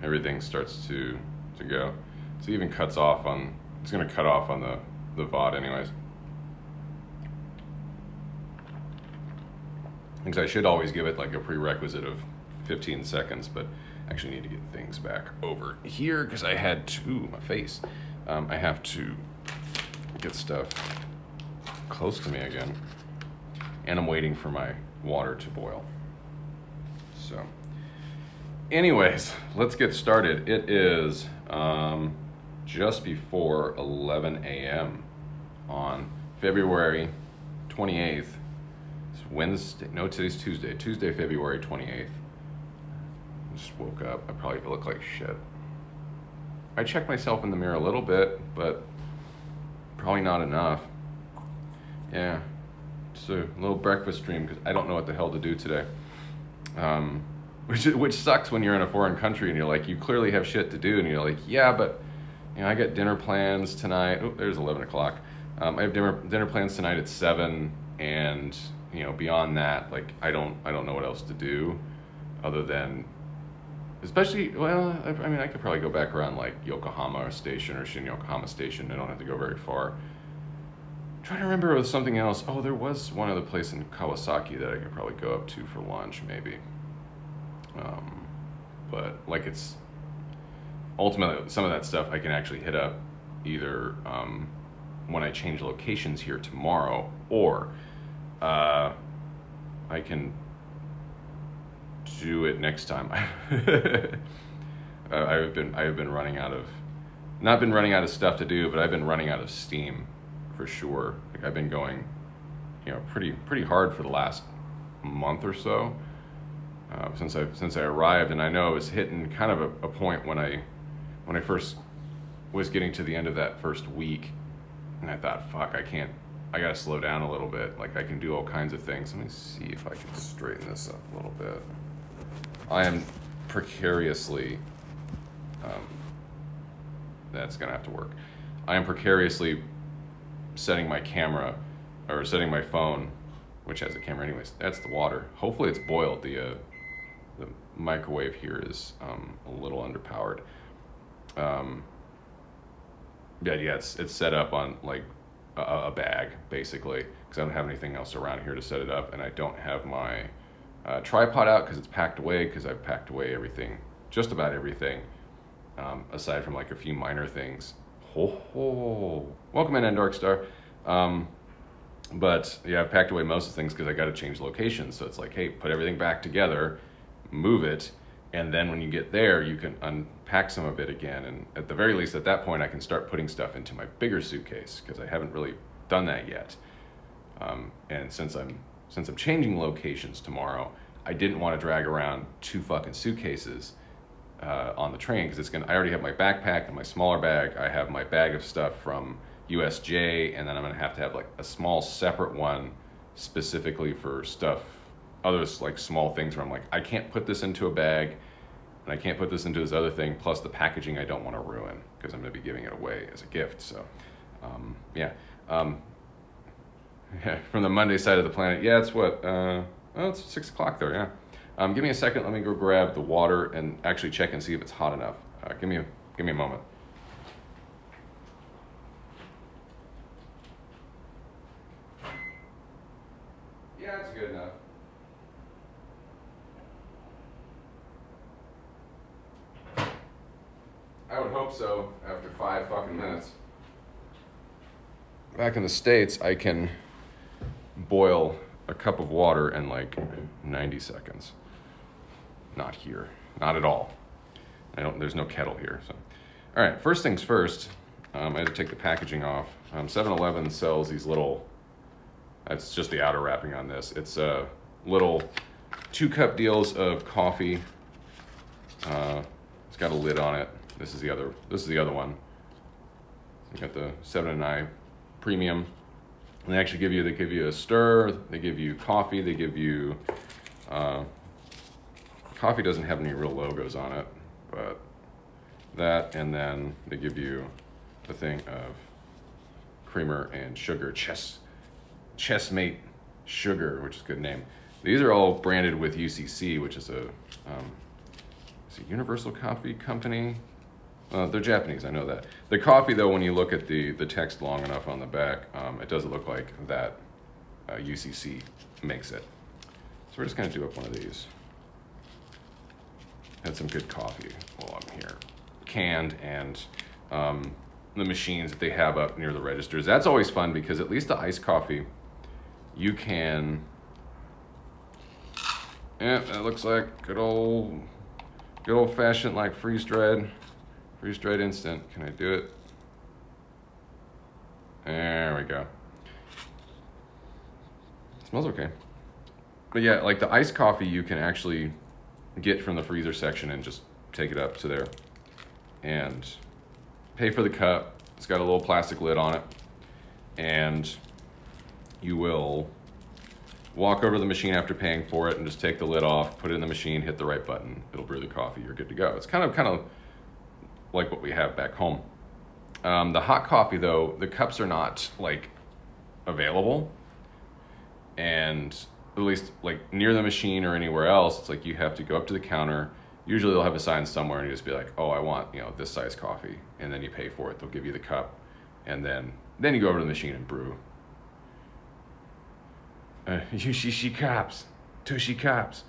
everything starts to go. So it even cuts off on, it's gonna cut off on the VOD anyways. Because I should always give it like a prerequisite of 15 seconds, but I actually need to get things back over here because I had to, my face. I have to get stuff close to me again. And I'm waiting for my water to boil. So, anyways, let's get started. It is just before 11 a.m. on February 28th. It's Wednesday, no, today's Tuesday. Tuesday, February 28th. I just woke up. I probably look like shit. I check myself in the mirror a little bit, but probably not enough. Yeah, just a little breakfast dream because I don't know what the hell to do today. Which sucks when you're in a foreign country and you're like, you clearly have shit to do, and you're like, yeah, but you know, I got dinner plans tonight. Oh, there's 11 o'clock. I have dinner plans tonight at 7, and you know, beyond that, like I don't know what else to do, other than, especially, well, I mean, I could probably go back around like Yokohama Station or Shin Yokohama Station. I don't have to go very far. I'm trying to remember it was something else. Oh, there was one other place in Kawasaki that I could probably go up to for lunch, maybe. But like, it's ultimately some of that stuff I can actually hit up either when I change locations here tomorrow, or I can do it next time. I've been running out of, not been running out of stuff to do, but I've been running out of steam for sure. Like I've been going, you know, pretty hard for the last month or so since I arrived, and I know I was hitting kind of a point when I first was getting to the end of that first week, and I thought, fuck, I gotta slow down a little bit. Like I can do all kinds of things. Let me see if I can straighten this up a little bit. I am precariously, that's gonna have to work. I am precariously setting my camera, or setting my phone, which has a camera anyways. That's the water. Hopefully it's boiled. The microwave here is a little underpowered. Yeah, it's set up on like a bag basically, because I don't have anything else around here to set it up, and I don't have my tripod out because it's packed away, because I've packed away everything, just about everything, aside from like a few minor things. Welcome in, Darkstar. But yeah, I've packed away most of the things because I got to change locations. So it's like, hey, put everything back together, move it, and then when you get there, you can unpack some of it again. And at the very least, at that point, I can start putting stuff into my bigger suitcase, because I haven't really done that yet. And since I'm changing locations tomorrow, I didn't want to drag around 2 fucking suitcases on the train, because I already have my backpack and my smaller bag. I have my bag of stuff from USJ, and then I'm gonna have to have like a small separate one specifically for stuff, others like small things where I'm like, I can't put this into a bag, and I can't put this into this other thing, plus the packaging I don't want to ruin, because I'm gonna be giving it away as a gift. So yeah, from the Monday side of the planet, yeah, it's what, it's 6 o'clock there, yeah. Give me a second, let me go grab the water and actually check and see if it's hot enough. Give me a moment. Yeah, it's good enough. I would hope so after 5 fucking minutes. Back in the States, I can boil a cup of water in like 90 seconds. Not here, not at all. There's no kettle here. So, all right, first things first, I had to take the packaging off. 7-Eleven sells these little, that's just the outer wrapping on this. It's little 2-cup deals of coffee. It's got a lid on it. This is the other one. You got the 7 & I premium. And they give you a stir, they give you coffee, they give you, coffee doesn't have any real logos on it, but that, and then they give you the thing of creamer and sugar, Chessmate Sugar, which is a good name. These are all branded with UCC, which is a It's a Universal Coffee Company. They're Japanese, I know that. The coffee, though, when you look at the text long enough on the back, it doesn't look like that UCC makes it. So we're just going to do up one of these. Had some good coffee while I'm here. Canned, and the machines that they have up near the registers. That's always fun because at least the iced coffee, you can... Yeah, that looks like good old fashioned like freeze-dried instant. Can I do it? There we go. Smells okay. But yeah, like the iced coffee you can actually get from the freezer section and just take it up to there and pay for the cup. It's got a little plastic lid on it, and you will walk over to the machine after paying for it and just take the lid off, put it in the machine, hit the right button. It'll brew the coffee. You're good to go. It's kind of like what we have back home. The hot coffee, though, the cups are not like available, and at least like near the machine or anywhere else, it's like you have to go up to the counter. Usually they'll have a sign somewhere and you just be like, oh, I want, this size coffee, and then you pay for it. They'll give you the cup, and then you go over to the machine and brew. Yushishi cups, Tushi cups.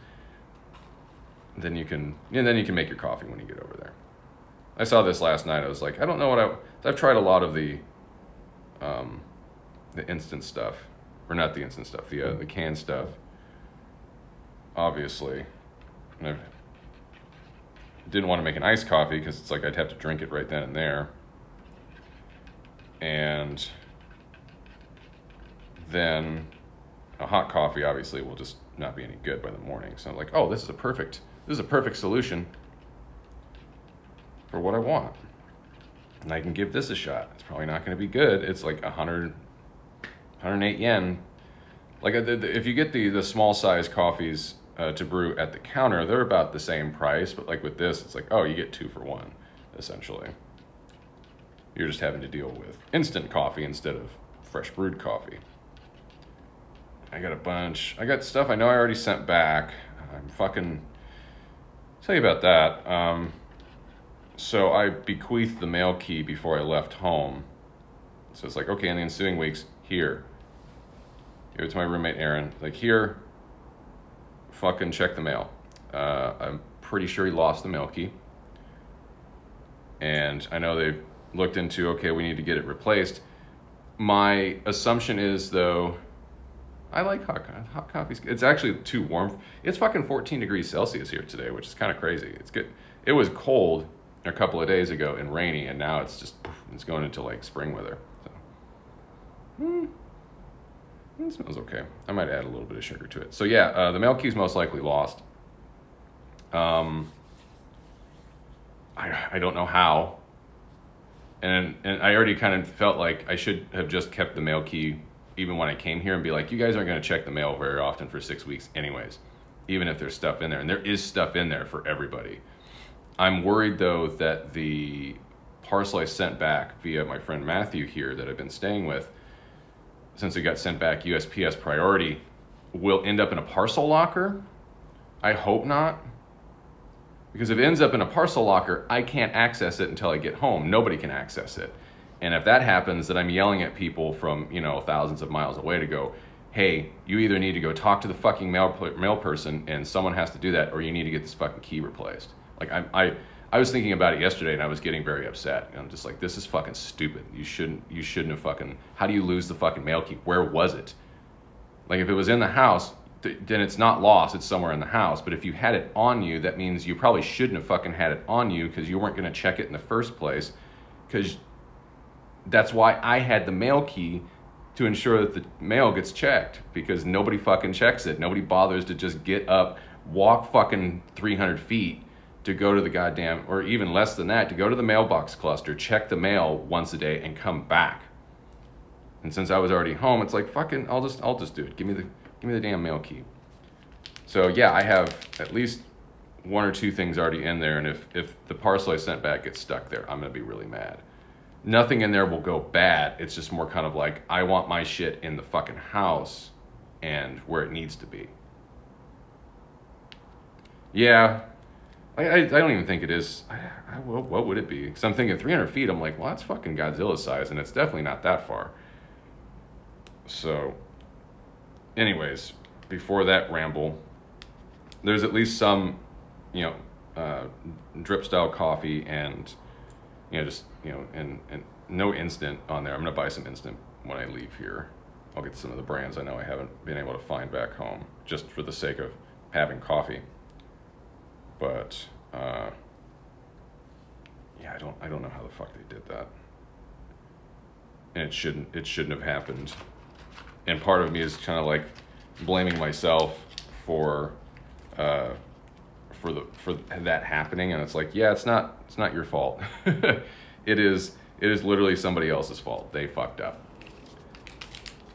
Then you can make your coffee when you get over there. I saw this last night. I was like, I don't know what I've tried a lot of the instant stuff, or not the instant stuff, the canned stuff, obviously. And I didn't want to make an iced coffee because it's like I'd have to drink it right then and there. And then a hot coffee obviously will just not be any good by the morning. So I'm like, oh, this is a perfect solution for what I want. And I can give this a shot. It's probably not going to be good. It's like 108 yen. Like if you get the small size coffees to brew at the counter, they're about the same price. But like with this, it's like, oh, you get 2 for 1, essentially. You're just having to deal with instant coffee instead of fresh brewed coffee. I got a bunch. I got stuff I know I already sent back. I'm fucking... tell you about that. So I bequeathed the mail key before I left home. So it's like, okay, in the ensuing weeks, here. Give it to my roommate, Aaron. Like, here, fucking check the mail. I'm pretty sure he lost the mail key. And I know they looked into, okay, we need to get it replaced. My assumption is, though, I like hot coffee. It's actually too warm. It's fucking 14 degrees Celsius here today, which is kind of crazy. It's good. It was cold a couple of days ago and rainy, and now it's going into like spring weather. So, it smells okay. I might add a little bit of sugar to it. So yeah, the mail key's most likely lost. I don't know how. And I already kind of felt like I should have just kept the mail key even when I came here and be like, you guys aren't going to check the mail very often for 6 weeks anyways, even if there's stuff in there. And there is stuff in there for everybody. I'm worried, though, that the parcel I sent back via my friend Matthew here that I've been staying with, since it got sent back USPS priority, will end up in a parcel locker. I hope not. Because if it ends up in a parcel locker, I can't access it until I get home. Nobody can access it. And if that happens, then I'm yelling at people from, thousands of miles away to go, hey, you either need to go talk to the fucking mail person, and someone has to do that, or you need to get this fucking key replaced. Like, I was thinking about it yesterday, and I was getting very upset. And I'm just like, this is fucking stupid. You shouldn't have fucking... How do you lose the fucking mail key? Where was it? Like, if it was in the house, then it's not lost. It's somewhere in the house. But if you had it on you, that means you probably shouldn't have fucking had it on you because you weren't going to check it in the first place. Because that's why I had the mail key, to ensure that the mail gets checked, because nobody fucking checks it. Nobody bothers to just get up, walk fucking 300 feet to go to the goddamn, or even less than that, to go to the mailbox cluster, check the mail once a day, and come back. And since I was already home, it's like, fucking, I'll just do it. Give me the damn mail key. So yeah, I have at least 1 or 2 things already in there, and if the parcel I sent back gets stuck there, I'm gonna be really mad. Nothing in there will go bad. It's just more kind of like, I want my shit in the fucking house and where it needs to be. Yeah, I don't even think it is. What would it be? Because I'm thinking 300 feet. I'm like, well, that's fucking Godzilla size, and it's definitely not that far. So, anyways, before that ramble, there's at least some, drip style coffee and, and no instant on there. I'm gonna buy some instant when I leave here. I'll get some of the brands I know I haven't been able to find back home, just for the sake of having coffee. But yeah, I don't know how the fuck they did that, and it shouldn't have happened. And part of me is kind of like blaming myself for that happening, and it's like, yeah, it's not your fault. It is literally somebody else's fault. They fucked up.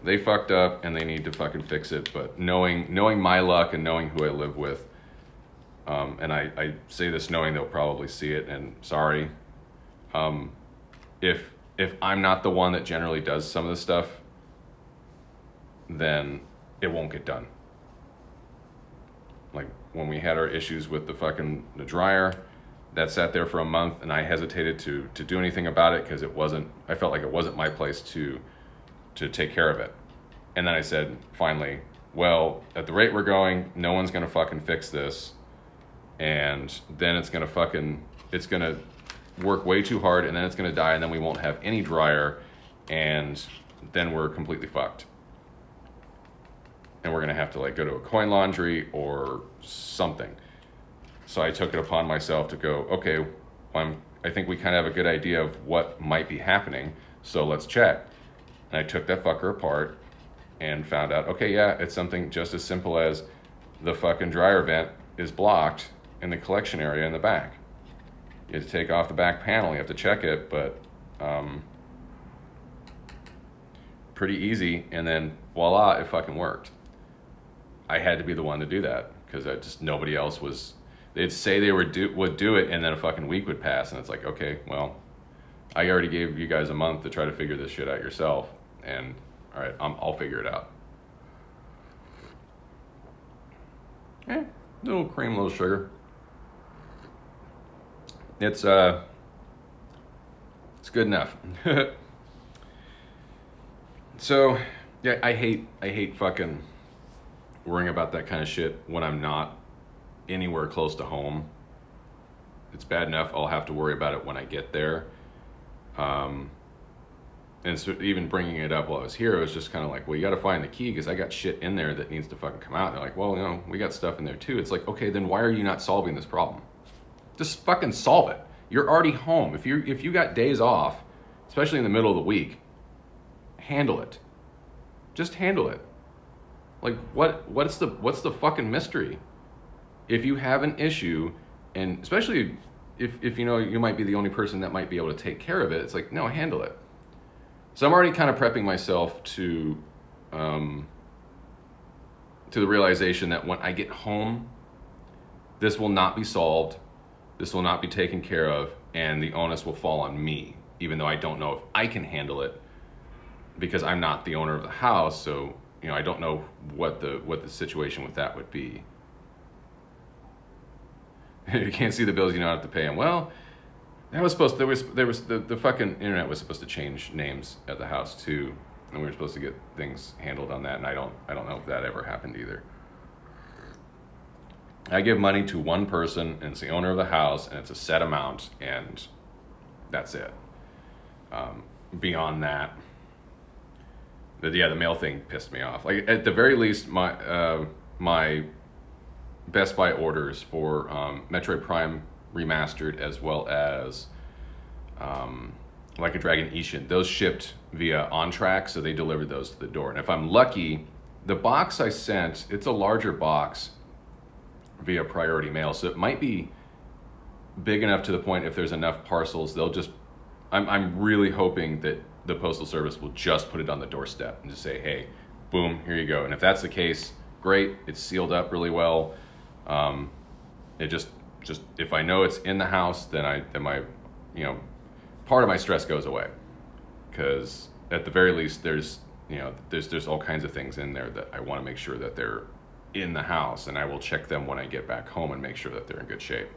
They fucked up, and they need to fucking fix it. But knowing my luck and knowing who I live with. And I say this knowing they'll probably see it, and sorry. If I'm not the one that generally does some of this stuff, then it won't get done. Like when we had our issues with the dryer, that sat there for a month, and I hesitated to do anything about it because I felt like it wasn't my place to take care of it. And then I said, finally, well, at the rate we're going, no one's gonna fucking fix this. And then it's gonna work way too hard, and then it's gonna die, and then we won't have any dryer, and then we're completely fucked. And we're gonna have to like go to a coin laundry or something. So I took it upon myself to go, okay, I think we kind of have a good idea of what might be happening, so let's check. And I took that fucker apart and found out, okay, yeah, it's something just as simple as the fucking dryer vent is blocked in the collection area in the back. You have to take off the back panel, you have to check it, but pretty easy, and then voila, it fucking worked. I had to be the one to do that, because nobody else was. They'd say they would do it, and then a fucking week would pass, and it's like, okay, well, I already gave you guys a month to try to figure this shit out yourself, and all right, I'll figure it out. Little cream, little sugar. It's good enough. So yeah, I hate fucking worrying about that kind of shit when I'm not anywhere close to home. It's bad enough I'll have to worry about it when I get there. And so even bringing it up while I was here, it was just kind of like, well, you got to find the key because I got shit in there that needs to fucking come out. And they're like, well, we got stuff in there too. It's like, okay, then why are you not solving this problem? Just fucking solve it. You're already home. If you got days off, especially in the middle of the week, handle it. Just handle it. Like what's the fucking mystery? If you have an issue, and especially if you might be the only person that might be able to take care of it, it's like, no, handle it. So I'm already kind of prepping myself to the realization that when I get home, this will not be solved, this will not be taken care of, and the onus will fall on me, even though I don't know if I can handle it because I'm not the owner of the house. So I don't know what the situation with that would be. If you can't see the bills, you don't have to pay them. Well, that was supposed. There was the fucking internet was supposed to change names at the house too, and we were supposed to get things handled on that. And I don't know if that ever happened either. I give money to one person, and it's the owner of the house, and it's a set amount, and that's it. Beyond that, the mail thing pissed me off. Like at the very least, my Best Buy orders for Metroid Prime Remastered, as well as Like a Dragon Ishin, those shipped via OnTrack, so they delivered those to the door. And if I'm lucky, the box I sent, it's a larger box via priority mail, so it might be big enough to the point if there's enough parcels, they'll just, I'm really hoping that the Postal Service will just put it on the doorstep and just say, hey, boom, here you go. And if that's the case, great, it's sealed up really well. It just if I know it's in the house, then my part of my stress goes away, because at the very least there's all kinds of things in there that I want to make sure that they're in the house, and I will check them when I get back home and make sure that they're in good shape.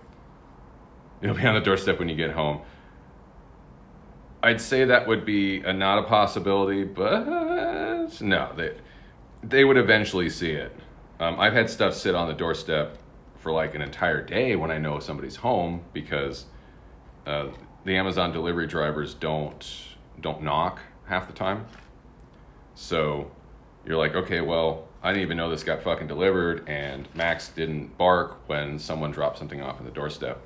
It'll be on the doorstep when you get home. I'd say that would be not a possibility, but no, they would eventually see it. I've had stuff sit on the doorstep for like an entire day when I know somebody's home, because the Amazon delivery drivers don't knock half the time. So you're like, okay, well, I didn't even know this got fucking delivered, and Max didn't bark when someone dropped something off on the doorstep.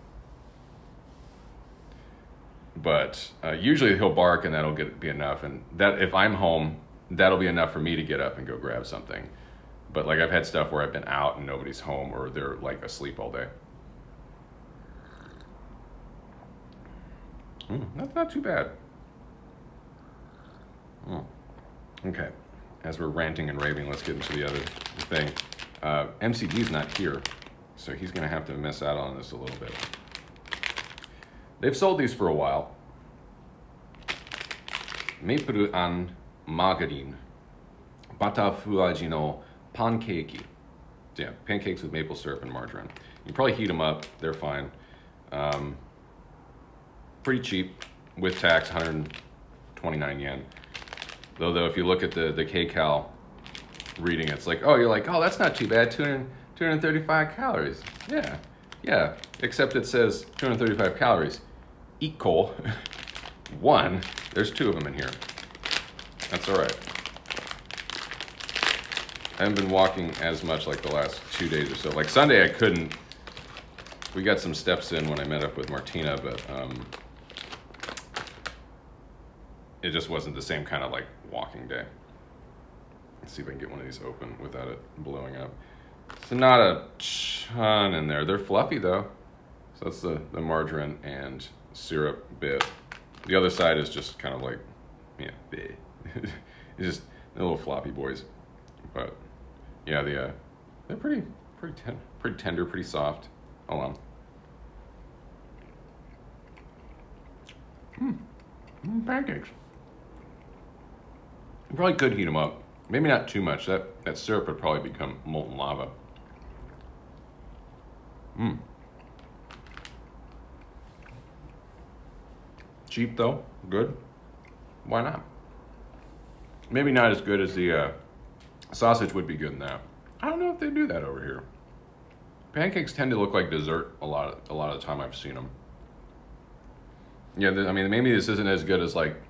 But usually he'll bark, and that'll be enough. And that, if I'm home, that'll be enough for me to get up and go grab something. But like, I've had stuff where I've been out and nobody's home, or they're like asleep all day. That's not too bad. Okay, as we're ranting and raving, let's get into the other thing. MCD's not here, so he's gonna have to miss out on this a little bit. They've sold these for a while. Maple an margarine. Bata furaji no pancake. Yeah, pancakes with maple syrup and margarine. You probably heat them up, they're fine. Pretty cheap, with tax, 129 yen. Though if you look at the kcal reading, it's like, oh, you're like, oh, that's not too bad, 235 calories. Yeah, except it says 235 calories. Equal one, there's 2 of them in here. That's all right. I haven't been walking as much like the last 2 days or so. Like Sunday I couldn't. We got some steps in when I met up with Martina, but it just wasn't the same kind of like walking day. Let's see if I can get one of these open without it blowing up. So not a ton in there. They're fluffy though. So that's the margarine and syrup bit. The other side is just kind of like, yeah, it's just the little floppy boys. But yeah, they're pretty tender, pretty soft. Hold on. Pancakes. You probably could heat them up. Maybe not too much. That syrup would probably become molten lava. Cheap though, good. Why not? Maybe not as good as the sausage would be good in that. I don't know if they do that over here. Pancakes tend to look like dessert a lot of the time I've seen them. Yeah, I mean, maybe this isn't as good as like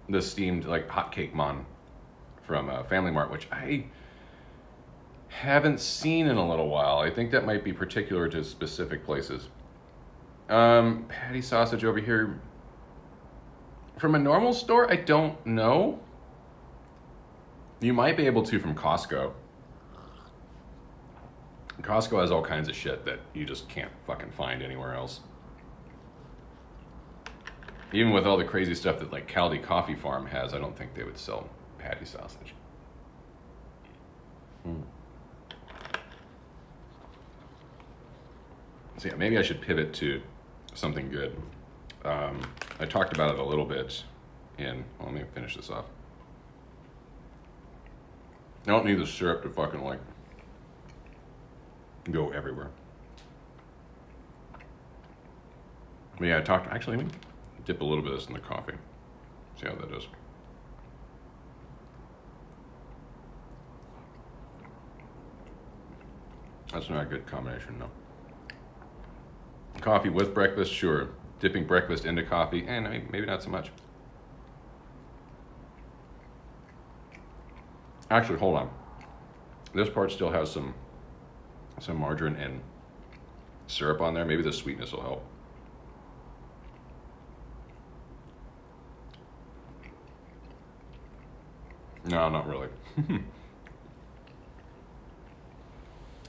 the steamed like hot cake man from Family Mart, which I haven't seen in a little while. I think that might be particular to specific places. Patty sausage over here from a normal store, I don't know. You might be able to from Costco. Costco has all kinds of shit that you just can't fucking find anywhere else. Even with all the crazy stuff that like Caldi Coffee Farm has, I don't think they would sell patty sausage. So yeah, maybe I should pivot to something good. I talked about it a little bit in, well, let me finish this off. I don't need the syrup to fucking like go everywhere. But yeah, actually, let me dip a little bit of this in the coffee. See how that does. That's not a good combination, no. Coffee with breakfast, sure. Dipping breakfast into coffee, and I mean, maybe not so much. Actually, hold on. This part still has some margarine and syrup on there. Maybe the sweetness will help. No, not really.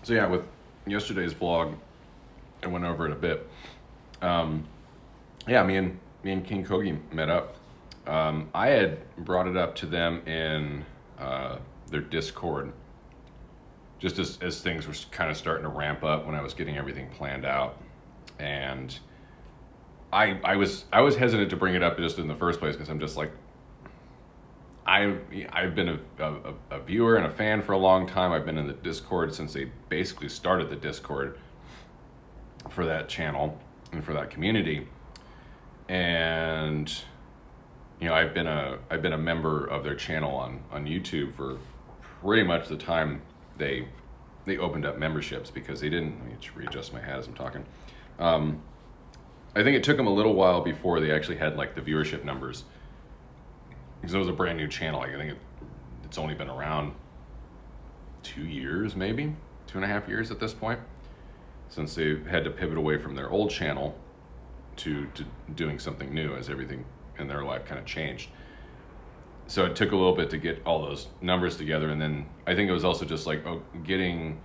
So yeah, with yesterday's vlog, I went over it a bit. Yeah, me and King Kogi met up. I had brought it up to them in their Discord, just as things were kind of starting to ramp up when I was getting everything planned out, and I was hesitant to bring it up just in the first place because I'm just like, I've been a viewer and a fan for a long time. I've been in the Discord since they basically started the Discord for that channel. and for that community. And I've been a member of their channel on YouTube for pretty much the time they opened up memberships, because they didn't. Let me just readjust my hat as I'm talking. I think it took them a little while before they actually had like the viewership numbers, because it was a brand new channel. Like, I think it's only been around 2 years, maybe 2.5 years at this point, since they had to pivot away from their old channel to doing something new, as everything in their life kind of changed. So it took a little bit to get all those numbers together, and then I think it was also just like getting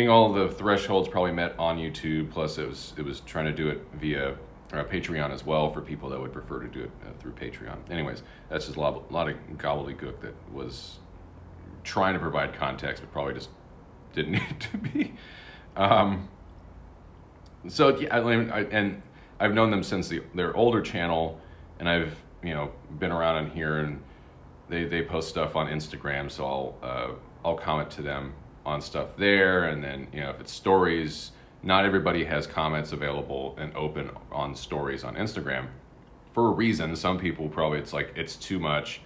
all the thresholds probably met on YouTube. Plus, it was trying to do it via Patreon as well, for people that would prefer to do it through Patreon. Anyways, that's just a lot of gobbledygook that was trying to provide context, but probably just didn't need to be. So yeah, and I've known them since their older channel, and I've been around on here, and they post stuff on Instagram, so I'll comment to them on stuff there. And then if it's stories, not everybody has comments available and open on stories on Instagram for a reason. Some people probably, it's too much,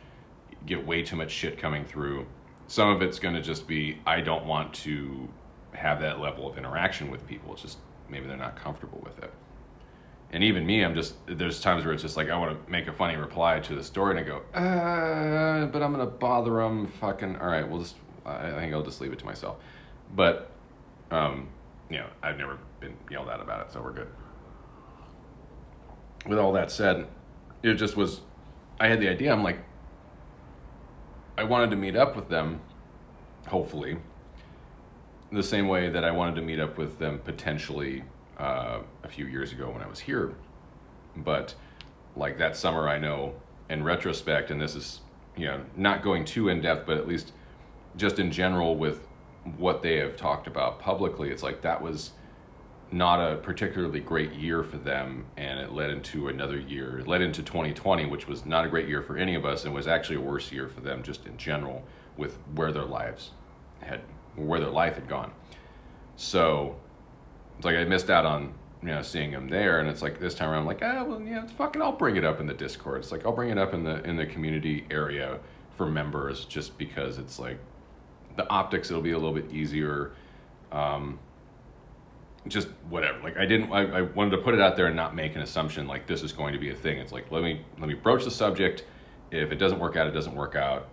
get way too much shit coming through. Some of it's going to just be, I don't want to have that level of interaction with people. It's just maybe they're not comfortable with it. And even me, there's times where it's just like, I want to make a funny reply to the story, and I go, but I'm going to bother them. Fucking, all right, I think I'll just leave it to myself. But, I've never been yelled at about it, so we're good. With all that said, it just was, I had the idea, I'm like, I wanted to meet up with them, hopefully, the same way that I wanted to meet up with them potentially a few years ago when I was here. But like that summer, I know in retrospect, and this is not going too in depth, but at least just in general with what they have talked about publicly, it's like that was not a particularly great year for them, and it led into another year. It led into 2020, which was not a great year for any of us, and was actually a worse year for them just in general with where their life had gone. So it's like I missed out on seeing them there, and it's like this time around, I'm like, it's fucking, I'll bring it up in the Discord. It's like I'll bring it up in the community area for members, just because it's like the optics, it'll be a little bit easier. Just whatever. Like I wanted to put it out there and not make an assumption like this is going to be a thing. It's like let me broach the subject. If it doesn't work out, it doesn't work out.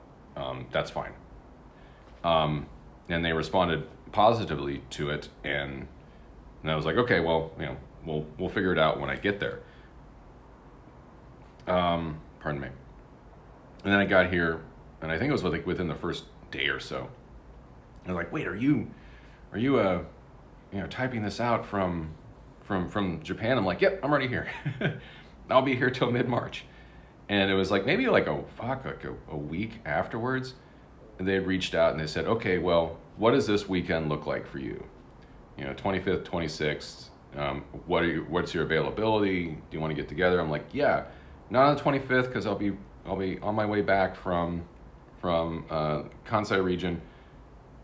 That's fine. And they responded positively to it, and I was like, okay, well, we'll figure it out when I get there. Pardon me. And then I got here, and I think it was like within the first day or so. I was like, wait, are you typing this out from Japan? I'm like, yep, I'm already here. I'll be here till mid-March. And it was like maybe like a week afterwards, they had reached out and they said, okay, well, what does this weekend look like for you? 25th, 26th. What's your availability? Do you want to get together? I'm like, yeah, not on the 25th, because I'll be on my way back from Kansai region.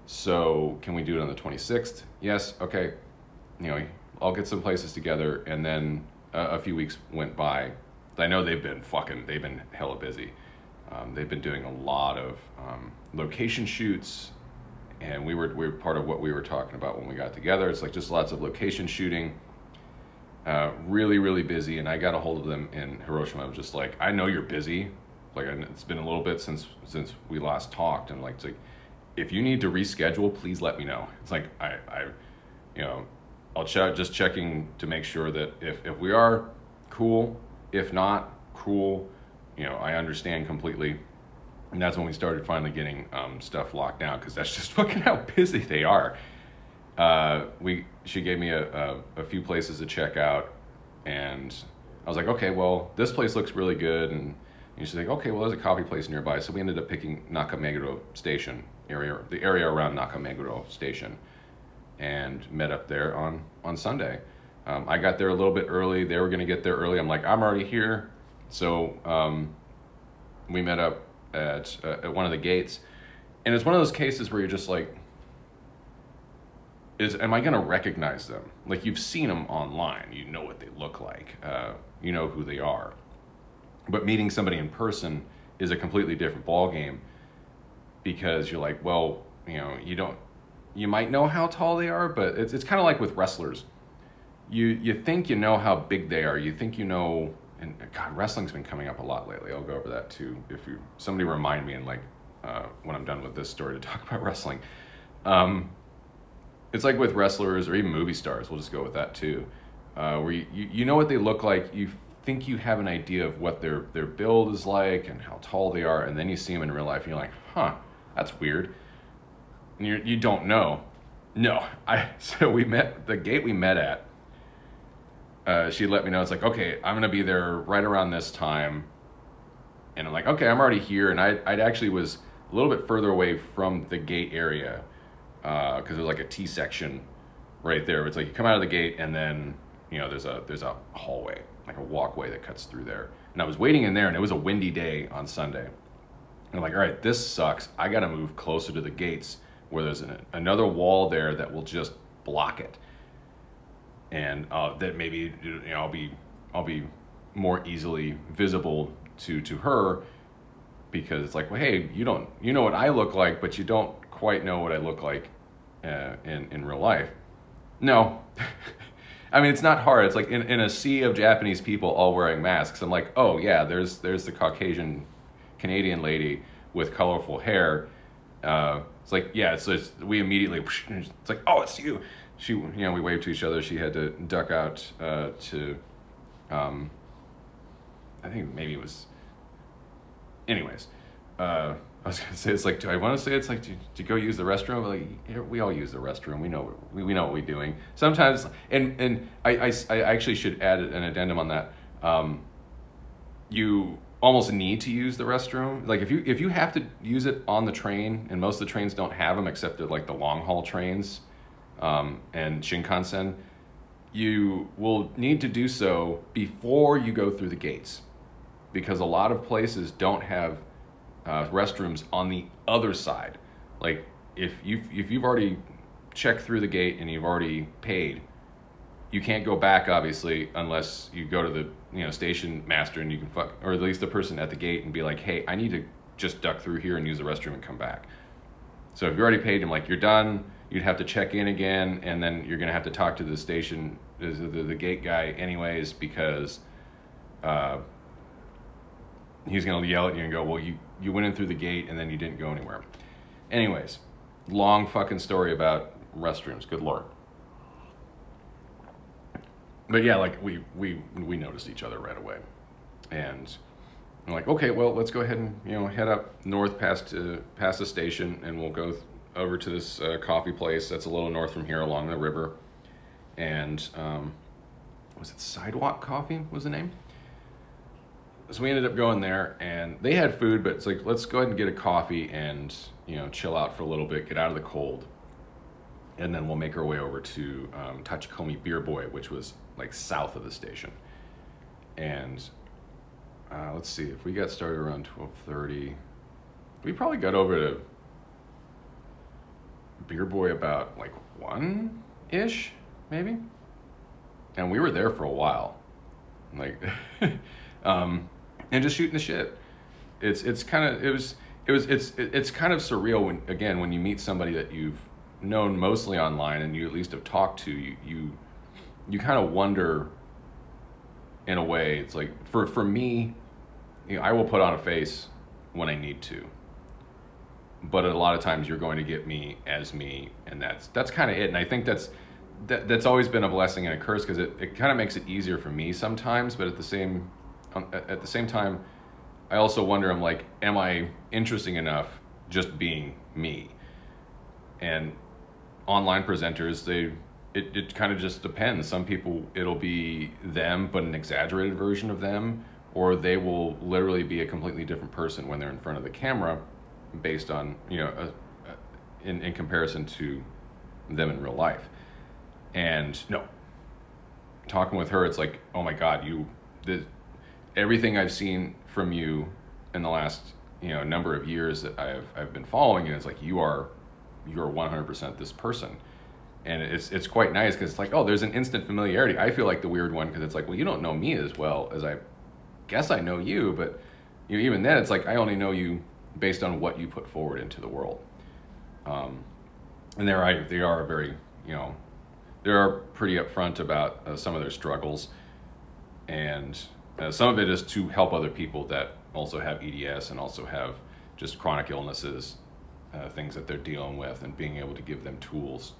So can we do it on the 26th? Yes. Okay. I'll get some places together. And then a few weeks went by. I know they've been hella busy. They've been doing a lot of location shoots, and we were part of what we were talking about when we got together. It's like just lots of location shooting, really, really busy. And I got a hold of them in Hiroshima. I was just like, I know you're busy. Like, it's been a little bit since we last talked, and like, it's like, if you need to reschedule, please let me know. It's like I'll just checking to make sure that if we are, cool. If not, cool. I understand completely. And that's when we started finally getting stuff locked down, because that's just fucking how busy they are. She gave me a few places to check out, and I was like, okay, well, this place looks really good. And she's like, okay, well, there's a coffee place nearby. So we ended up picking Nakameguro Station area, the area around Nakameguro Station, and met up there on Sunday. I got there a little bit early. They were going to get there early. I'm like, I'm already here. So we met up at one of the gates. And it's one of those cases where you're just like, am I going to recognize them? Like, you've seen them online, you know what they look like, you know who they are. But meeting somebody in person is a completely different ballgame, because you're like, well, you know, you might know how tall they are, but it's kind of like with wrestlers. You think you know how big they are. You think you know, and God, wrestling's been coming up a lot lately. I'll go over that too. If somebody remind me, and like when I'm done with this story, to talk about wrestling. It's like with wrestlers or even movie stars. We'll just go with that too, where you know what they look like. You think you have an idea of what their build is like and how tall they are, and then you see them in real life, and you're like, huh, that's weird. And you don't know. No, so we met the gate we met at. She let me know, it's like, okay, I'm gonna be there right around this time, and I'm like, okay, I'm already here, and I'd actually was a little bit further away from the gate area, because there's like a T section right there. It's like you come out of the gate, and then you know there's a hallway, like a walkway that cuts through there. And I was waiting in there, and it was a windy day on Sunday. And I'm like, all right, this sucks. I got to move closer to the gates, where there's another wall there that will just block it, and that maybe, you know, I'll be more easily visible to her, because it's like, well, hey, you know what I look like, but you don't quite know what I look like in real life. No. I mean, it's not hard. It's like in a sea of Japanese people all wearing masks, I'm like, oh yeah, there's the Caucasian Canadian lady with colorful hair. It's like, yeah, we immediately, it's like, oh, it's you. She, you know, we waved to each other. She had to duck out to, I think maybe it was, anyways, I was gonna say, it's like, do I want to say it's like to go use the restroom? Like, we all use the restroom. We know what we're doing. Sometimes, and I actually should add an addendum on that. You almost need to use the restroom. Like if you have to use it on the train, and most of the trains don't have them except at like the long haul trains, and Shinkansen, you will need to do so before you go through the gates, because a lot of places don't have restrooms on the other side. Like if you've already checked through the gate and you've already paid, you can't go back, obviously, unless you go to the, you know, station master, and you can or at least the person at the gate, and be like, hey, I need to just duck through here and use the restroom and come back. So if you already paid him, like, you're done, you'd have to check in again, and then you're gonna have to talk to the station, the gate guy anyways, because he's gonna yell at you and go, well, you went in through the gate and then you didn't go anywhere. Anyways, long fucking story about restrooms, good lord. But yeah, like we noticed each other right away, and I'm like, okay, well, let's go ahead and, you know, head up north past the station, and we'll go over to this coffee place that's a little north from here along the river. And was it Sidewalk Coffee was the name? So we ended up going there, and they had food, but it's like, let's go ahead and get a coffee and, you know, chill out for a little bit, get out of the cold, and then we'll make our way over to Tachikomi Beer Boy, which was like south of the station. And let's see, if we got started around 12:30, we probably got over to Beer Boy about like 1-ish, maybe. And we were there for a while, like, and just shooting the shit. It's kind of surreal when you meet somebody that you've known mostly online, and you at least have talked to. You kind of wonder, in a way. It's like, for me, you know, I will put on a face when I need to, but a lot of times you're going to get me as me, and that's kind of it. And I think that's always been a blessing and a curse, because it kind of makes it easier for me sometimes, but at the same time, I also wonder, I'm like, am I interesting enough just being me? And online presenters, it kind of just depends. Some people, it'll be them, but an exaggerated version of them, or they will literally be a completely different person when they're in front of the camera, based on, you know, in comparison to them in real life. And no, talking with her, it's like, oh my God, everything I've seen from you in the last, you know, number of years that I've been following you, it's like, you are 100% this person. And it's quite nice because it's like, oh, there's an instant familiarity. I feel like the weird one because it's like, well, you don't know me as well as I guess I know you, but even then it's like I only know you based on what you put forward into the world. And they are very, they are pretty upfront about some of their struggles, and some of it is to help other people that also have EDS and also have just chronic illnesses, things that they're dealing with, and being able to give them tools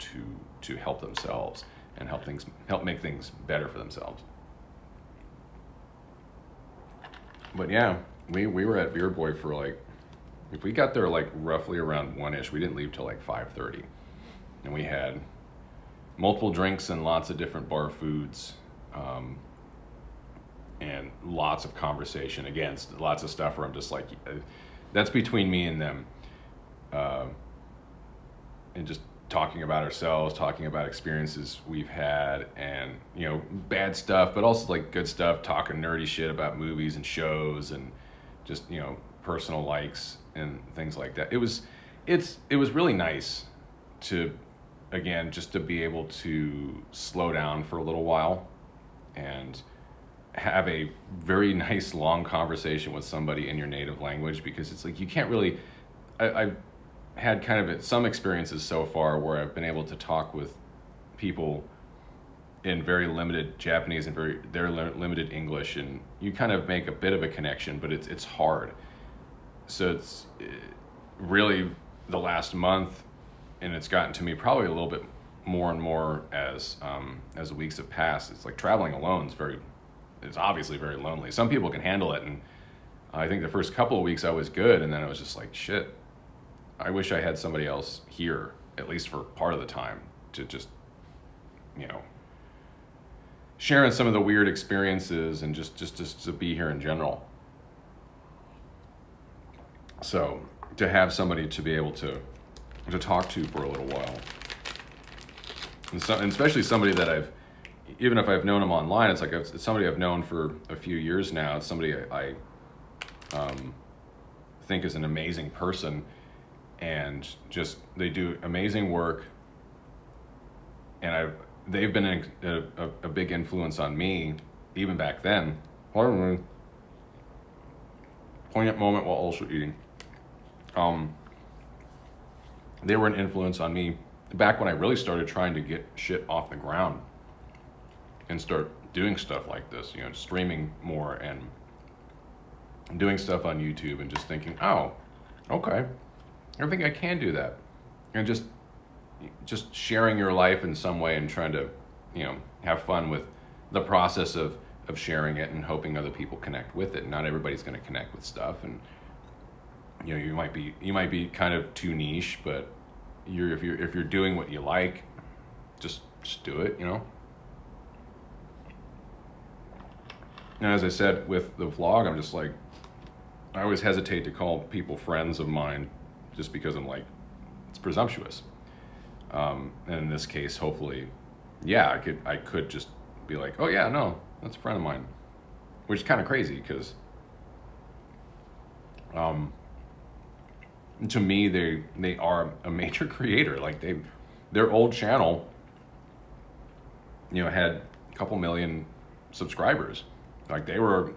to help themselves and help make things better for themselves. But yeah, we were at Beer Boy for like, if we got there like roughly around 1-ish, we didn't leave till like 5:30, and we had multiple drinks and lots of different bar foods, and lots of conversation. Again, lots of stuff where I'm just like, that's between me and them, and just talking about ourselves, talking about experiences we've had, and bad stuff, but also like good stuff, talking nerdy shit about movies and shows, and just personal likes and things like that. It was really nice to, again, just to be able to slow down for a little while and have a very nice long conversation with somebody in your native language, because it's like you can't really, I've had kind of some experiences so far where I've been able to talk with people in very limited Japanese and their limited English, and you kind of make a bit of a connection, but it's hard. So it's really the last month, and it's gotten to me probably a little bit more and more as the weeks have passed. It's like traveling alone it's obviously very lonely. Some people can handle it, and I think the first couple of weeks I was good, and then I was just like, shit, I wish I had somebody else here, at least for part of the time, to just, sharing some of the weird experiences and just to be here in general. So to have somebody to be able to talk to for a little while, and especially somebody that even if I've known them online, it's like it's somebody I've known for a few years now. It's somebody I think is an amazing person, and just they do amazing work, and they've been a big influence on me even back then. Poignant moment while also eating. They were an influence on me back when I really started trying to get shit off the ground and start doing stuff like this, streaming more and doing stuff on YouTube, and just thinking, oh, okay, I think I can do that. And just sharing your life in some way and trying to, have fun with the process of sharing it and hoping other people connect with it. Not everybody's going to connect with stuff, and you might be kind of too niche, but if you're doing what you like, just do it, And as I said with the vlog, I'm just like, I always hesitate to call people friends of mine, just because I'm like, it's presumptuous. And in this case, hopefully, yeah, I could just be like, oh yeah, no, that's a friend of mine, which is kind of crazy because, to me, they are a major creator. Like their old channel, had a couple million subscribers. Like they were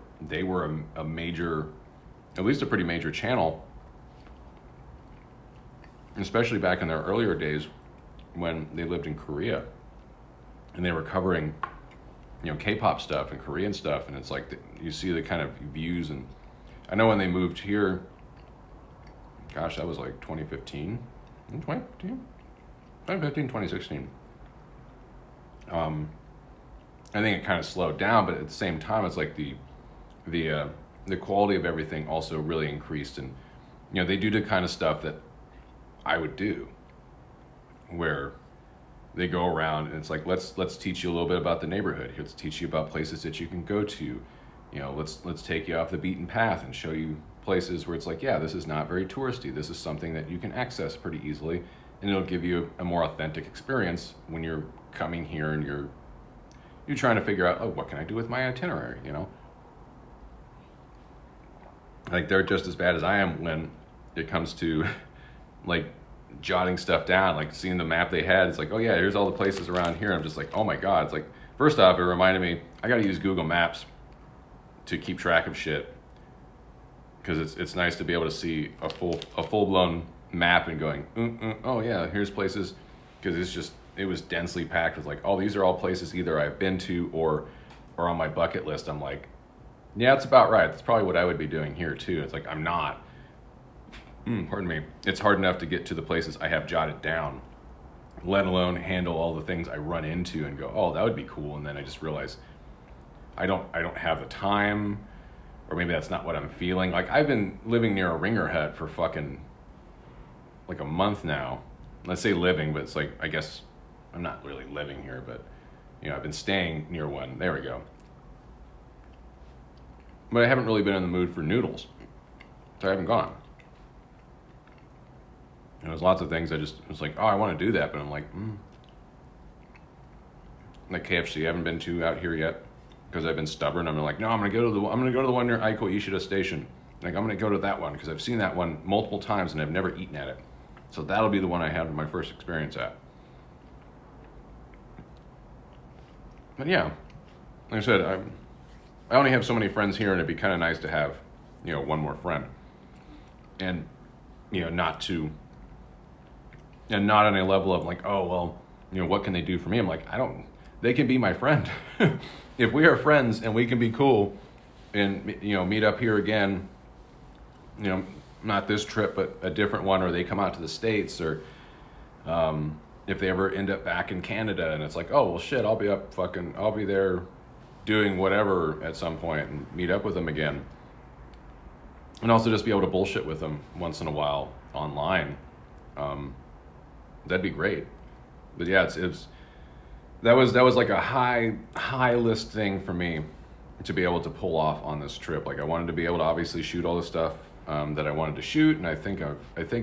a major, at least a pretty major channel, especially back in their earlier days when they lived in Korea, and they were covering, K-pop stuff and Korean stuff, and it's like you see the kind of views. And I know when they moved here, gosh, that was like 2015, 2016. I think it kind of slowed down, but at the same time, it's like the quality of everything also really increased. And they do the kind of stuff that I would do, where they go around and it's like, let's teach you a little bit about the neighborhood. Let's teach you about places that you can go to. Let's take you off the beaten path and show you places where it's like, yeah, this is not very touristy. This is something that you can access pretty easily, and it'll give you a more authentic experience when you're coming here and you're trying to figure out, oh, what can I do with my itinerary, Like they're just as bad as I am when it comes to like jotting stuff down, like seeing the map they had. It's like, oh yeah, here's all the places around here. I'm just like, oh my God. It's like, first off, it reminded me, I got to use Google Maps to keep track of shit. Because it's nice to be able to see a full-blown map and going, oh yeah, here's places. Because it was densely packed with like, oh, these are all places either I've been to or on my bucket list. I'm like, yeah, it's about right. That's probably what I would be doing here too. It's like, I'm not. Pardon me. It's hard enough to get to the places I have jotted down, let alone handle all the things I run into and go, oh, that would be cool. And then I just realize I don't have the time, or maybe that's not what I'm feeling. Like, I've been living near a ringer hut for fucking like a month now. Let's say living, but it's like, I guess I'm not really living here, but you know, I've been staying near one. There we go. But I haven't really been in the mood for noodles, so I haven't gone. And there's lots of things I was like, oh, I want to do that, but I'm like, like KFC, I haven't been to out here yet because I've been stubborn. I'm like, no, I'm gonna go to the one near Aiko Ishida Station. Like, I'm gonna go to that one because I've seen that one multiple times and I've never eaten at it. So that'll be the one I had my first experience at. But yeah, like I said, I only have so many friends here, and it'd be kind of nice to have, you know, one more friend, and you know, not on a level of like, oh well, you know, what can they do for me? I'm like, they can be my friend. If we are friends and we can be cool, and you know, meet up here again, you know, not this trip but a different one, or they come out to the States, or if they ever end up back in Canada, and it's like, oh well shit, I'll be there doing whatever at some point and meet up with them again. And also just be able to bullshit with them once in a while online. That'd be great. But yeah, that was like a high list thing for me to be able to pull off on this trip. Like, I wanted to be able to obviously shoot all the stuff that I wanted to shoot, and I think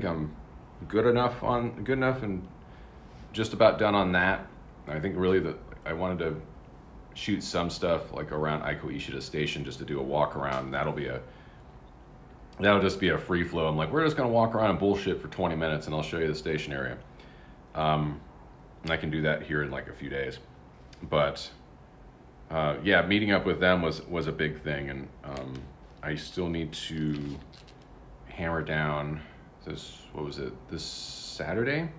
I'm good enough and just about done on that. I think really that I wanted to shoot some stuff like around Aiko Ishida Station just to do a walk around. That'll just be a free flow. I'm like, we're just gonna walk around and bullshit for 20 minutes and I'll show you the station area. And I can do that here in like a few days. But yeah, meeting up with them was a big thing, and I still need to hammer down this Saturday?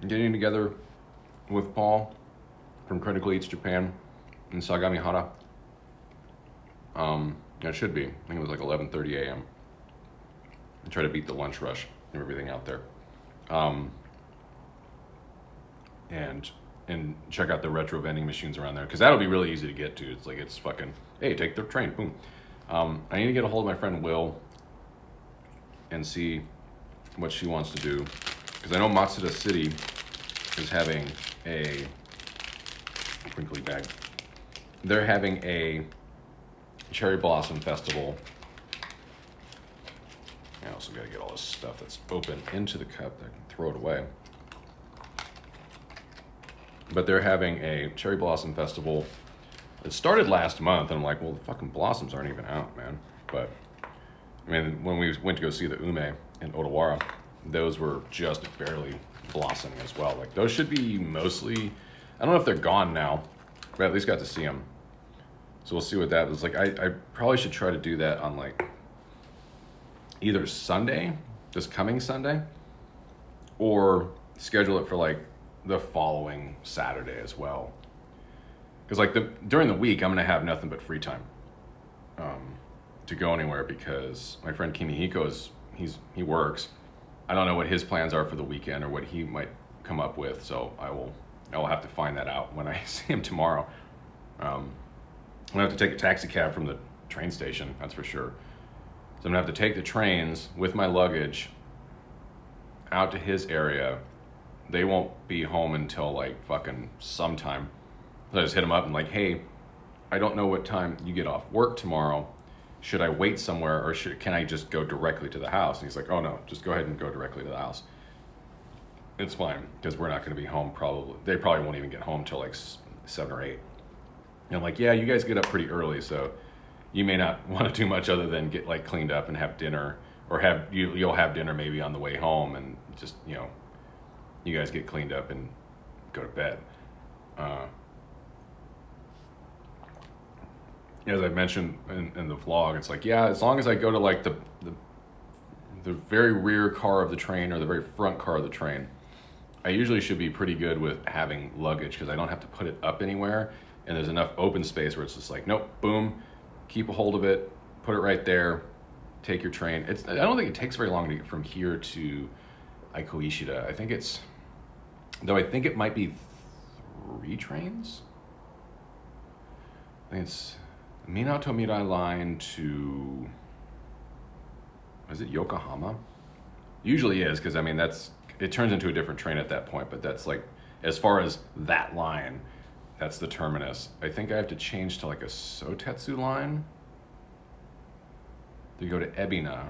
Getting together with Paul from Critical Eats Japan in Sagamihara. It should be. I think it was like 11:30 a.m. And try to beat the lunch rush and everything out there. And check out the retro vending machines around there, because that'll be really easy to get to. It's like, it's fucking, hey, take the train, boom. I need to get a hold of my friend Will and see what she wants to do, because I know Matsuda City is having a crinkly bag. They're having a cherry blossom festival. I also got to get all this stuff that's open into the cup. I can throw it away. But they're having a cherry blossom festival. It started last month, and I'm like, well, the fucking blossoms aren't even out, man. But I mean, when we went to go see the ume in Odawara, those were just barely blossoming as well. Like, those should be mostly, I don't know if they're gone now, but I at least got to see them. So we'll see what that is like. I probably should try to do that on like either Sunday, this coming Sunday, or schedule it for like the following Saturday as well. Because like during the week, I'm gonna have nothing but free time to go anywhere, because my friend Kimihiko he works. I don't know what his plans are for the weekend or what he might come up with, so I will have to find that out when I see him tomorrow. I'm gonna have to take a taxi cab from the train station, that's for sure. So I'm gonna have to take the trains with my luggage out to his area. They won't be home until like fucking sometime. So I just hit him up and like, hey, I don't know what time you get off work tomorrow. Should I wait somewhere, or can I just go directly to the house? And he's like, oh no, just go ahead and go directly to the house. It's fine, because we're not gonna be home probably. They probably won't even get home till like 7 or 8. And I'm like, yeah, you guys get up pretty early, so you may not want to do much other than get like cleaned up and have dinner or you'll have dinner maybe on the way home, and just, you know, you guys get cleaned up and go to bed. As I mentioned in the vlog, it's like, yeah, as long as I go to like the very rear car of the train or the very front car of the train, I usually should be pretty good with having luggage, because I don't have to put it up anywhere, and there's enough open space where it's just like, nope, boom, keep a hold of it, put it right there, take your train. I don't think it takes very long to get from here to Aiko Ishida. I think it might be 3 trains. I think it's Minato Mirai line to, is it Yokohama? Usually is, because I mean, it turns into a different train at that point, but that's like, as far as that line, that's the terminus. I think I have to change to like a Sotetsu line to go to Ebina,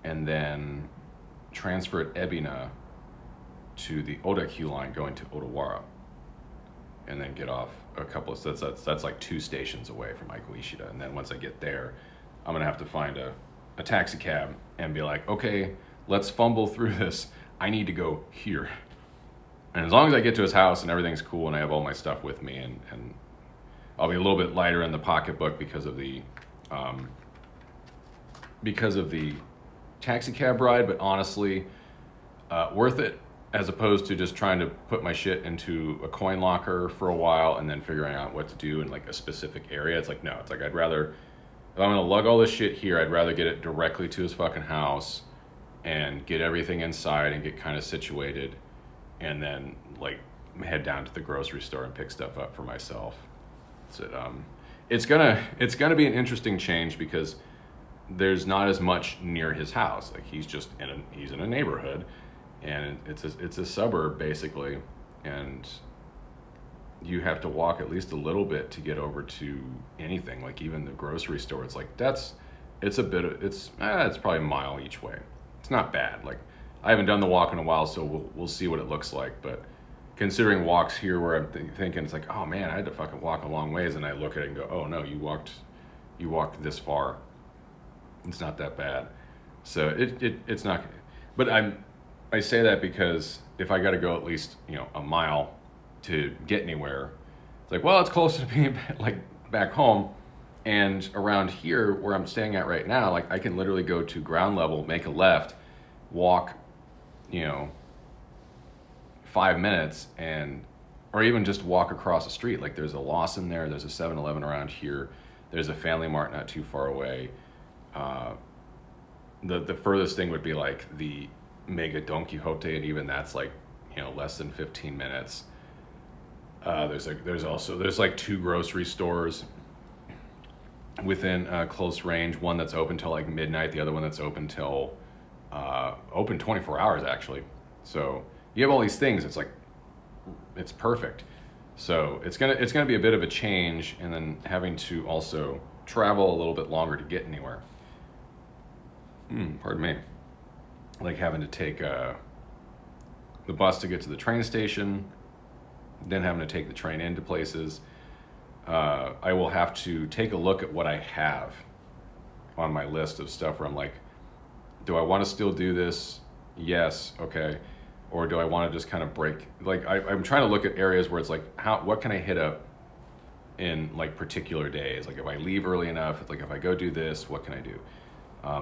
and then transfer at Ebina to the Odakyu line going to Odawara, and then get off a couple of, that's like 2 stations away from Aiko Ishida. And then once I get there, I'm gonna have to find a taxi cab and be like, okay, let's fumble through this. I need to go here. And as long as I get to his house and everything's cool and I have all my stuff with me, and I'll be a little bit lighter in the pocketbook because of the taxi cab ride, but honestly, worth it, as opposed to just trying to put my shit into a coin locker for a while and then figuring out what to do in like a specific area. It's like, no, it's like, I'd rather, if I'm gonna lug all this shit here, I'd rather get it directly to his fucking house and get everything inside and get kind of situated, and then like head down to the grocery store and pick stuff up for myself. So, it's gonna be an interesting change, because there's not as much near his house. Like, he's in a neighborhood, and it's a suburb basically, and you have to walk at least a little bit to get over to anything, like even the grocery store. It's like, it's probably a mile each way. It's not bad. Like, I haven't done the walk in a while, so we'll see what it looks like. But considering walks here where I'm thinking, it's like, oh man, I had to fucking walk a long ways, and I look at it and go, oh no, you walked this far. It's not that bad. So it's not, but I say that because if I got to go at least, you know, a mile to get anywhere, it's like, well, it's closer to being like back home. And around here where I'm staying at right now, like, I can literally go to ground level, make a left, walk, you know, 5 minutes, or even just walk across the street. Like, there's a Lawson there, there's a 7-Eleven around here, there's a Family Mart not too far away. The furthest thing would be like the Mega Don Quixote, and even that's like, you know, less than 15 minutes. There's like 2 grocery stores within close range. One that's open till like midnight, the other one that's open till open 24 hours actually. So you have all these things. It's like, it's perfect. So it's gonna be a bit of a change, and then having to also travel a little bit longer to get anywhere. Pardon me. Like having to take the bus to get to the train station, then having to take the train into places. I will have to take a look at what I have on my list of stuff where I'm like, do I want to still do this? Yes, okay. Or do I want to just kind of break? Like, I'm trying to look at areas where it's like, what can I hit up in like particular days? Like, if I leave early enough, it's like, if I go do this, what can I do?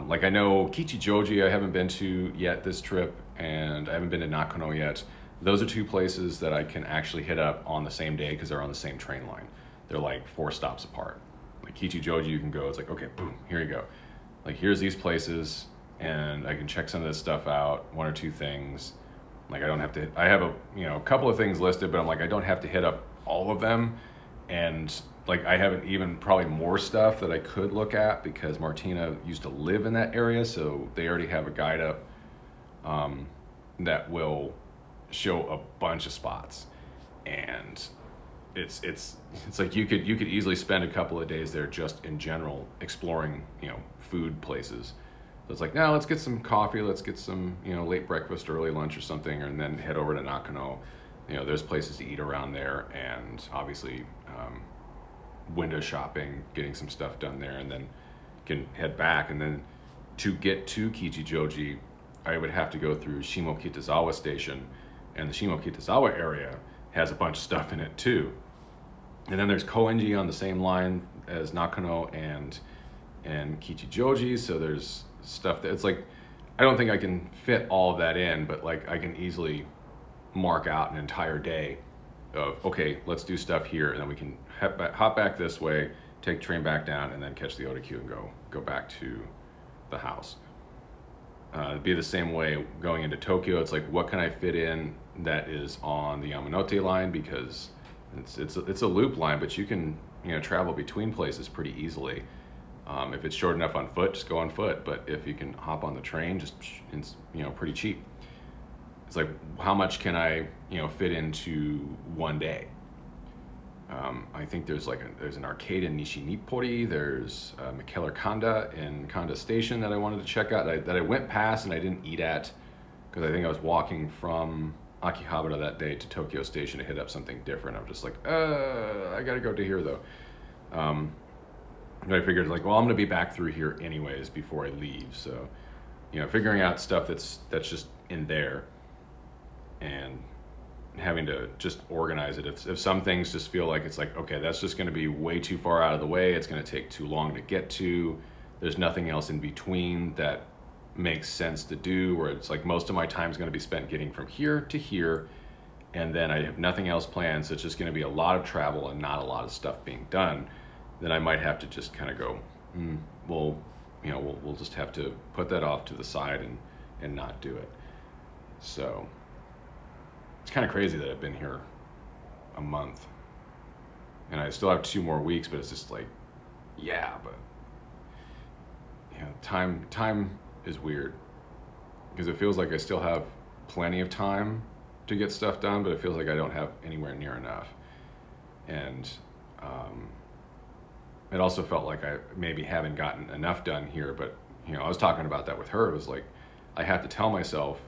Like, I know Kichijoji I haven't been to yet this trip, and I haven't been to Nakano yet. Those are 2 places that I can actually hit up on the same day because they're on the same train line. They're like 4 stops apart. Like Kichijoji, you can go, it's like, okay, boom, here you go. Like, here's these places, and I can check some of this stuff out, 1 or 2 things. Like, I don't have to, I have a couple of things listed, but I'm like, I don't have to hit up all of them. And like, I haven't even probably more stuff that I could look at, because Martina used to live in that area, so they already have a guide up that will show a bunch of spots. And it's like you could easily spend a couple of days there just in general exploring, you know, food places. So it's like, now let's get some coffee, let's get some, you know, late breakfast, early lunch or something, and then head over to Nakano. You know, there's places to eat around there, and obviously window shopping, getting some stuff done there, and then can head back. And then to get to Kichijoji, I would have to go through Shimokitazawa Station, and the Shimokitazawa area has a bunch of stuff in it too. And then there's Koenji on the same line as Nakano and Kichijoji, so there's stuff that it's like, I don't think I can fit all of that in, but like I can easily mark out an entire day of, okay, let's do stuff here, and then we can hop back this way, take train back down, and then catch the Otakyu and go back to the house. It'd be the same way going into Tokyo. It's like, what can I fit in that is on the Yamanote line, because it's a loop line, but you can travel between places pretty easily. If it's short enough on foot, just go on foot. But if you can hop on the train, just it's pretty cheap. It's like, how much can I fit into one day? I think there's an arcade in Nishinipori. There's Mikeller Kanda in Kanda Station that I wanted to check out, that I went past and I didn't eat at, because I think I was walking from Akihabara that day to Tokyo Station to hit up something different. I'm just like, I gotta go to here though. But I figured, like, well, I'm gonna be back through here anyways before I leave. So, figuring out stuff that's just in there, and having to just organize it. If some things just feel like it's like, okay, that's just going to be way too far out of the way, it's going to take too long to get to, there's nothing else in between that makes sense to do, where it's like most of my time is going to be spent getting from here to here, and then I have nothing else planned, so it's just going to be a lot of travel and not a lot of stuff being done, then I might have to just kind of go, we'll just have to put that off to the side and not do it. So it's kind of crazy that I've been here a month and I still have 2 more weeks, but it's just like, yeah, but time is weird, because it feels like I still have plenty of time to get stuff done, but it feels like I don't have anywhere near enough. And it also felt like I maybe haven't gotten enough done here, but I was talking about that with her. It was like, I have to tell myself,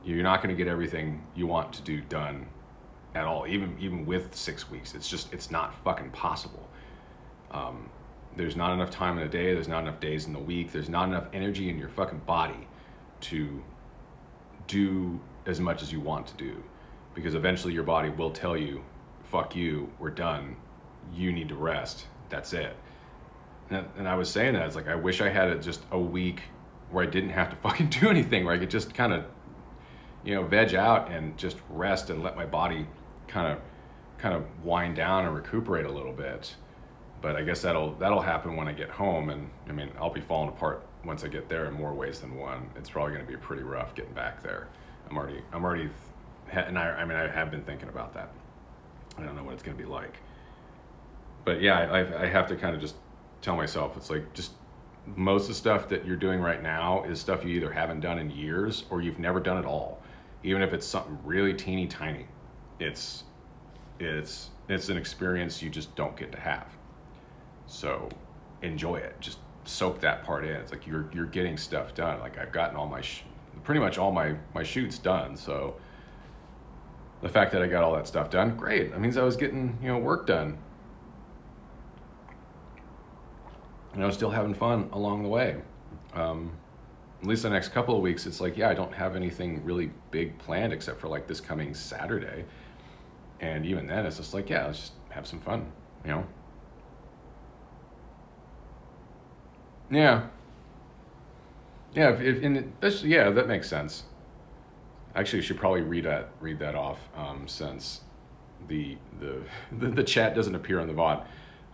you're not going to get everything you want to do done at all, even with 6 weeks. It's not fucking possible. There's not enough time in a day, there's not enough days in the week, there's not enough energy in your fucking body to do as much as you want to do, because eventually your body will tell you, fuck you, we're done, you need to rest, that's it. And I was saying that, it's like, I wish I had just a week where I didn't have to fucking do anything, where I could just kind of veg out and just rest and let my body kind of wind down and recuperate a little bit. But I guess that'll happen when I get home, and I mean, I'll be falling apart once I get there in more ways than one. It's probably going to be pretty rough getting back there. I'm already, and I have been thinking about that. I don't know what it's going to be like. But yeah, I have to kind of just tell myself, it's like, just most of the stuff that you're doing right now is stuff you either haven't done in years or you've never done at all. Even if it's something really teeny tiny, it's an experience you just don't get to have. So enjoy it. Just soak that part in. It's like you're getting stuff done. Like, I've gotten all pretty much all my shoots done. So the fact that I got all that stuff done, great. That means I was getting work done. And I was still having fun along the way. At least the next couple of weeks, it's like, yeah, I don't have anything really big planned except for like this coming Saturday. And even then, it's just like, yeah, let's just have some fun, Yeah. Yeah, yeah, that makes sense. Actually, I should probably read that off, since the chat doesn't appear on the VOD.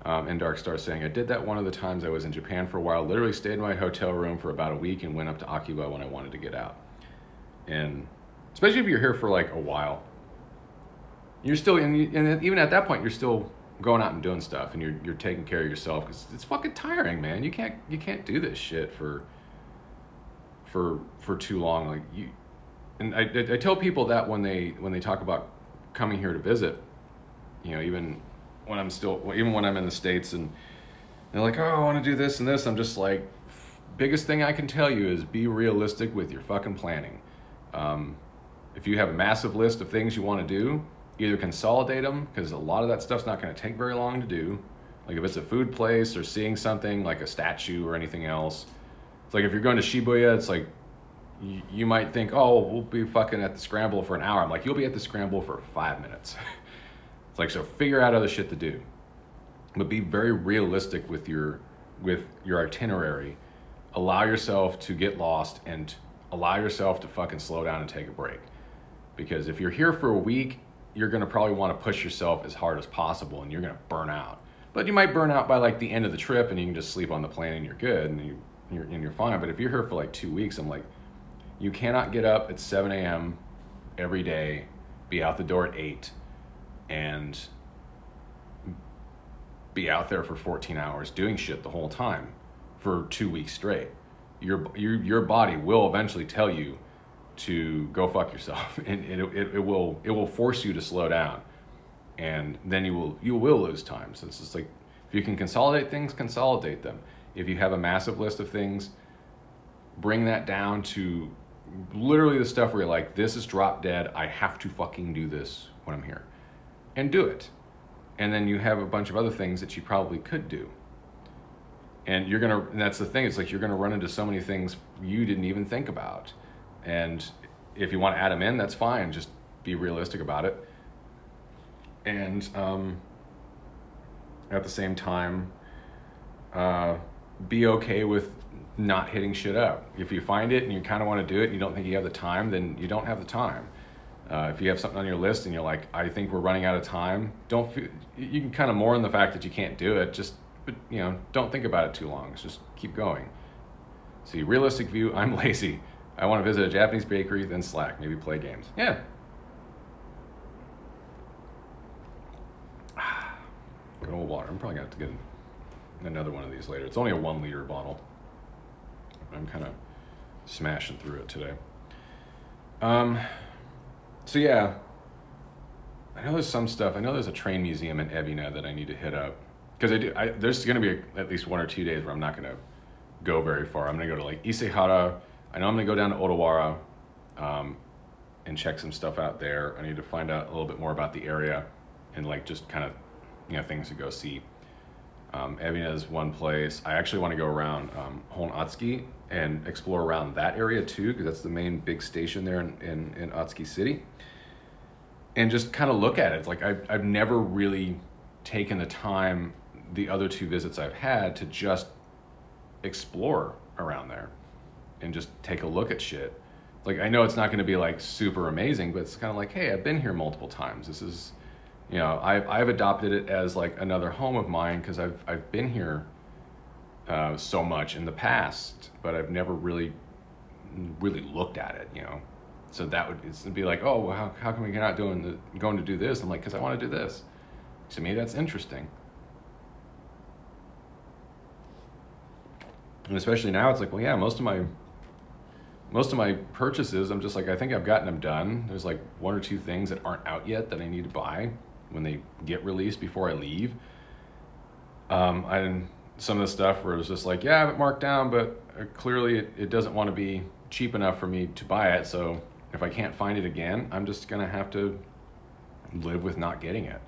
And Dark Star saying, I did that one of the times I was in Japan for a while, literally stayed in my hotel room for about a week and went up to Akiba when I wanted to get out. And especially if you're here for like a while, you're still and even at that point, you're still going out and doing stuff, and you're taking care of yourself, because it's fucking tiring, man. You can't do this shit for too long. Like, and I tell people that when they talk about coming here to visit, even when I'm in the States and they're like, oh, I want to do this and this, I'm just like, biggest thing I can tell you is be realistic with your fucking planning. If you have a massive list of things you want to do, either consolidate them, because a lot of that stuff's not going to take very long to do. Like if it's a food place or seeing something like a statue or anything else, It's like if you're going to Shibuya, it's like you might think, oh, we'll be fucking at the scramble for an hour. I'm like, you'll be at the scramble for 5 minutes. It's like, so figure out other shit to do, but be very realistic with your itinerary. Allow yourself to get lost and allow yourself to fucking slow down and take a break. Because if you're here for a week, you're going to probably want to push yourself as hard as possible and you're going to burn out. But you might burn out by like the end of the trip and you can just sleep on the plane and you're good and you're fine. But if you're here for like 2 weeks, I'm like, you cannot get up at 7 a.m. every day, be out the door at 8, and be out there for 14 hours doing shit the whole time for 2 weeks straight. Your body will eventually tell you to go fuck yourself, and it will force you to slow down, and then you will lose time. So it's just like, if you can consolidate things, consolidate them. If you have a massive list of things, bring that down to literally the stuff where you're like, this is drop dead, I have to fucking do this when I'm here, and do it. And then you have a bunch of other things that you probably could do, and that's the thing, it's like you're gonna run into so many things you didn't even think about. And if you want to add them in, that's fine, just be realistic about it. And at the same time, be okay with not hitting shit up. If you find it and you kind of want to do it and you don't think you have the time, then you don't have the time. If you have something on your list and you're like, I think we're running out of time, you can kind of mourn the fact that you can't do it, but don't think about it too long. Just keep going. See, realistic view, I'm lazy. I want to visit a Japanese bakery, then slack, maybe play games. Yeah. Good old water. I'm probably going to have to get another one of these later. It's only a 1 liter bottle. I'm kind of smashing through it today. So yeah, I know there's some stuff. I know there's a train museum in Ebina that I need to hit up, because there's going to be at least 1 or 2 days where I'm not going to go very far. I'm going to go to like Isehara. I know I'm going to go down to Odawara and check some stuff out there. I need to find out a little bit more about the area and like just kind of things to go see. Ebina is one place. I actually want to go around Honatsuki and explore around that area too, because that's the main big station there in Atsuki City. And just kind of look at it. It's like I've never really taken the time, the other 2 visits I've had, to just explore around there and just take a look at shit. Like, I know it's not going to be like super amazing, but it's kind of like, hey, I've been here multiple times. This is, I've adopted it as like another home of mine, because I've been here so much in the past, but I've never really looked at it, So it'd be like, oh, well, how come we're not going to do this? I'm like, because I want to do this. To me, that's interesting. And especially now, it's like, well, yeah, most of my purchases, I'm just like, I think I've gotten them done. There's like 1 or 2 things that aren't out yet that I need to buy when they get released before I leave. Some of the stuff where it was just like, yeah, I have it marked down, but clearly it doesn't want to be cheap enough for me to buy it. So if I can't find it again, I'm just going to have to live with not getting it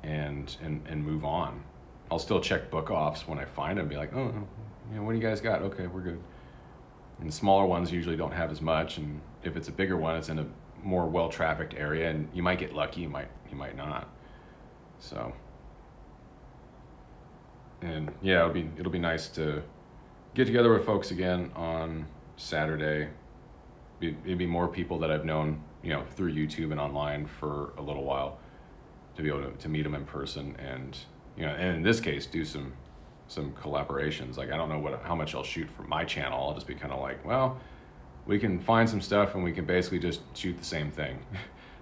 and move on. I'll still check book offs when I find them, be like, oh, what do you guys got? Okay, we're good. And the smaller ones usually don't have as much, and if it's a bigger one, it's in a more well-trafficked area, and you might get lucky, you might not. So, and yeah, it'll be nice to get together with folks again on Saturday. It'd be more people that I've known, through YouTube and online for a little while, to be able to meet them in person, and and in this case, do some collaborations. Like, I don't know how much I'll shoot for my channel. I'll just be kind of like, well, we can find some stuff and we can basically just shoot the same thing.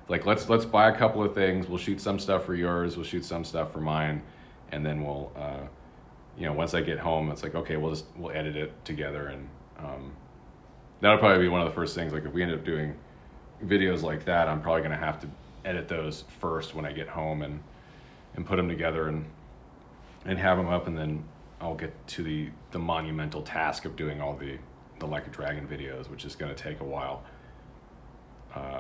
Like, let's buy a couple of things. We'll shoot some stuff for yours. We'll shoot some stuff for mine. And then we'll, once I get home, it's like, okay, we'll edit it together. And that'll probably be one of the first things. Like, if we end up doing videos like that, I'm probably going to have to edit those first when I get home and put them together and have them up, and then I'll get to the monumental task of doing all the Like a Dragon videos, which is going to take a while,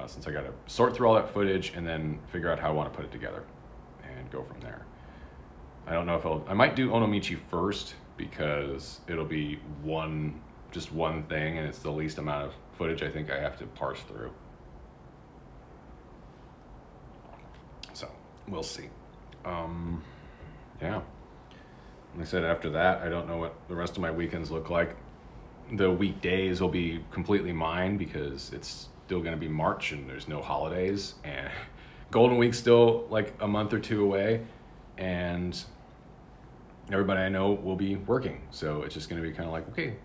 since I got to sort through all that footage and then figure out how I want to put it together and go from there. I don't know if I might do Onomichi first, because it'll be one just one thing and it's the least amount of footage I think I have to parse through. So we'll see. Yeah. Like I said, after that, I don't know what the rest of my weekends look like. The weekdays will be completely mine because it's still going to be March and there's no holidays, and Golden Week's still like a month or two away, and everybody I know will be working. So it's just going to be kind of like, okay,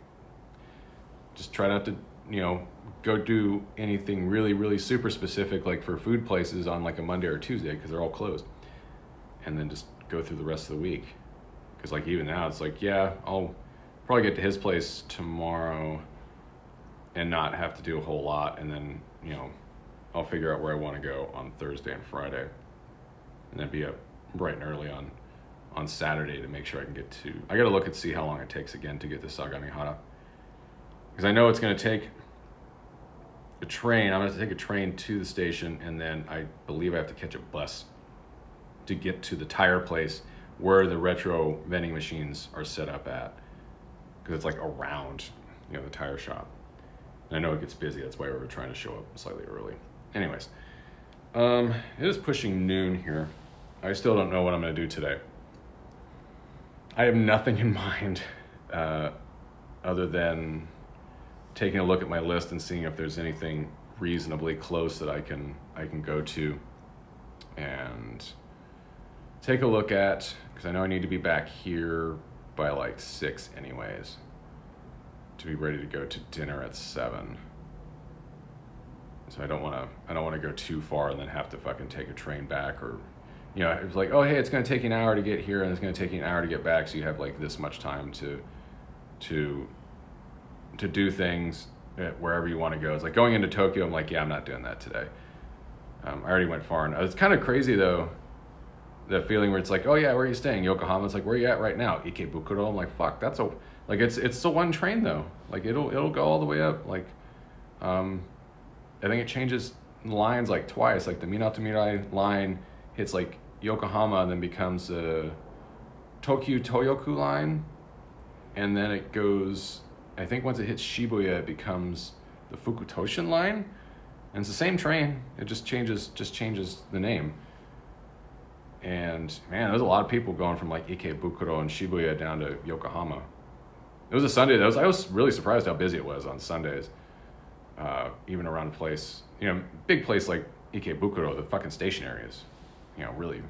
just try not to, go do anything really, really super specific like for food places on like a Monday or Tuesday because they're all closed. And then just go through the rest of the week. Because like even now it's like, yeah, I'll probably get to his place tomorrow and not have to do a whole lot. And then, I'll figure out where I want to go on Thursday and Friday. And then be up bright and early on Saturday to make sure I can get to... I got to look and see how long it takes again to get to Sagamihara. Because I know it's going to take a train. I'm going to take a train to the station, and then I believe I have to catch a bus to get to the tire place where the retro vending machines are set up at. Because it's like around, the tire shop. And I know it gets busy. That's why we were trying to show up slightly early. Anyways, it is pushing noon here. I still don't know what I'm going to do today. I have nothing in mind other than taking a look at my list and seeing if there's anything reasonably close that I can go to and take a look at, because I know I need to be back here by like 6 anyways to be ready to go to dinner at 7. So I don't want to go too far and then have to fucking take a train back, or it's like, oh hey, it's going to take you an hour to get here and it's going to take you an hour to get back, so you have like this much time to do things at wherever you want to go. It's like going into Tokyo, I'm like, yeah, I'm not doing that today. I already went far enough. It's kind of crazy though, that feeling where it's like, oh yeah, where are you staying? Yokohama. It's like, where are you at right now? Ikebukuro. I'm like, fuck, that's it's the one train though. Like it'll go all the way up. Like, I think it changes lines like twice. Like the Minatomirai line hits like Yokohama and then becomes the Tokyu Toyoku line, and then it goes, I think once it hits Shibuya it becomes the Fukutoshin line, and it's the same train, it just changes the name. And man, there's a lot of people going from like Ikebukuro and Shibuya down to Yokohama. It was a Sunday. I was really surprised how busy it was on Sundays, even around a place, big place like Ikebukuro. The fucking station area is, really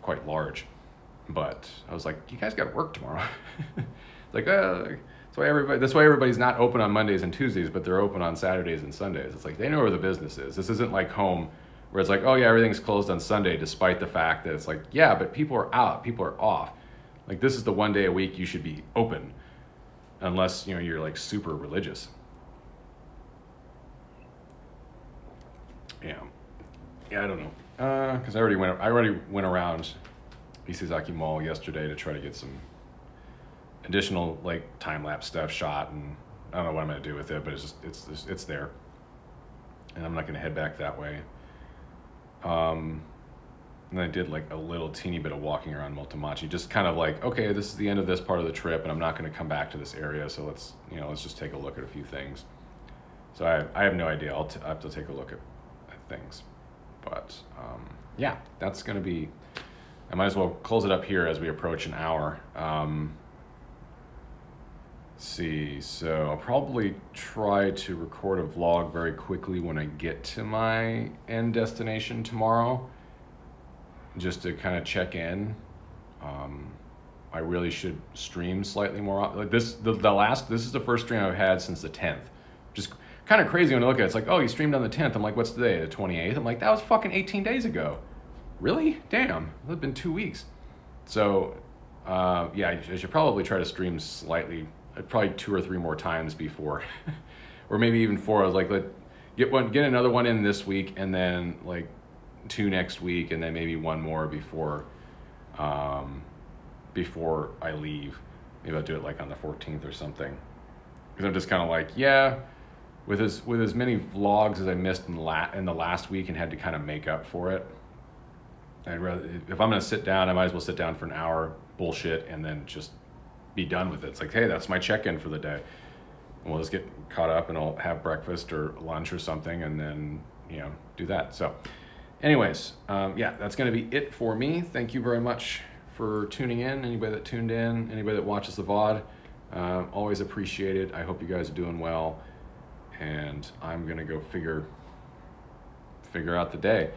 quite large. But I was like, you guys got to work tomorrow. Like, that's why everybody's not open on Mondays and Tuesdays, but they're open on Saturdays and Sundays. It's like they know where the business is. This isn't like home where it's like, oh yeah, everything's closed on Sunday, despite the fact that it's like, yeah, but people are out, people are off. Like this is the one day a week you should be open, unless you're like super religious. Yeah, I don't know, because I already went around Isezaki Mall yesterday to try to get some additional like time-lapse stuff shot, and I don't know what I'm gonna do with it, but it's there, and I'm not gonna head back that way. And I did like a little teeny bit of walking around Motomachi, just kind of like, okay, this is the end of this part of the trip and I'm not going to come back to this area, so let's just take a look at a few things. So I have no idea. I have to take a look at things, but yeah, that's going to be, I might as well close it up here as we approach an hour. Let's see, so I'll probably try to record a vlog very quickly when I get to my end destination tomorrow, just to kind of check in. I really should stream slightly more. Like this is the first stream I've had since the 10th. Just kind of crazy when I look at it. It's like, oh, you streamed on the 10th. I'm like, what's today? The 28th? I'm like, that was fucking 18 days ago. Really? Damn, it's been 2 weeks. So yeah, I should probably try to stream slightly, probably 2 or 3 more times before, or maybe even 4. I was like, get another one in this week, and then like 2 next week, and then maybe 1 more before I leave. Maybe I'll do it like on the 14th or something, because I'm just kind of like, yeah, with as many vlogs as I missed in the last week and had to kind of make up for it. I'd rather, if I'm gonna sit down, I might as well sit down for an hour, bullshit, and then just be done with it. It's like, hey, that's my check-in for the day. we'll just get caught up and I'll have breakfast or lunch or something and then, you know, do that. So anyways, yeah, that's going to be it for me. Thank you very much for tuning in. Anybody that tuned in, anybody that watches the VOD, always appreciate it. I hope you guys are doing well. And I'm going to go figure out the day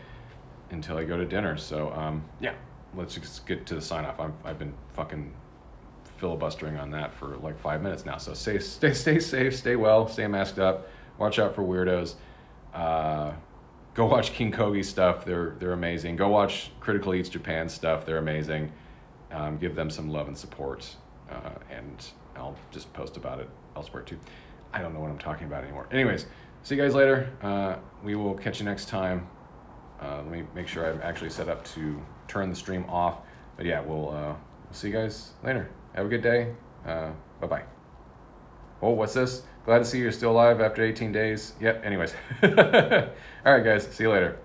until I go to dinner. So, yeah, let's just get to the sign off. I've been fucking filibustering on that for like 5 minutes now. So stay safe, stay well, stay masked up, watch out for weirdos. Go watch King Kogi's stuff. They're amazing. Go watch Critical Eats Japan stuff. They're amazing. Give them some love and support. And I'll just post about it elsewhere too. I don't know what I'm talking about anymore. Anyways, see you guys later. We will catch you next time. Let me make sure I'm actually set up to turn the stream off. But yeah, we'll see you guys later. Have a good day. Bye-bye. Oh, what's this? Glad to see you're still alive after 18 days. Yep, anyways. All right, guys. See you later.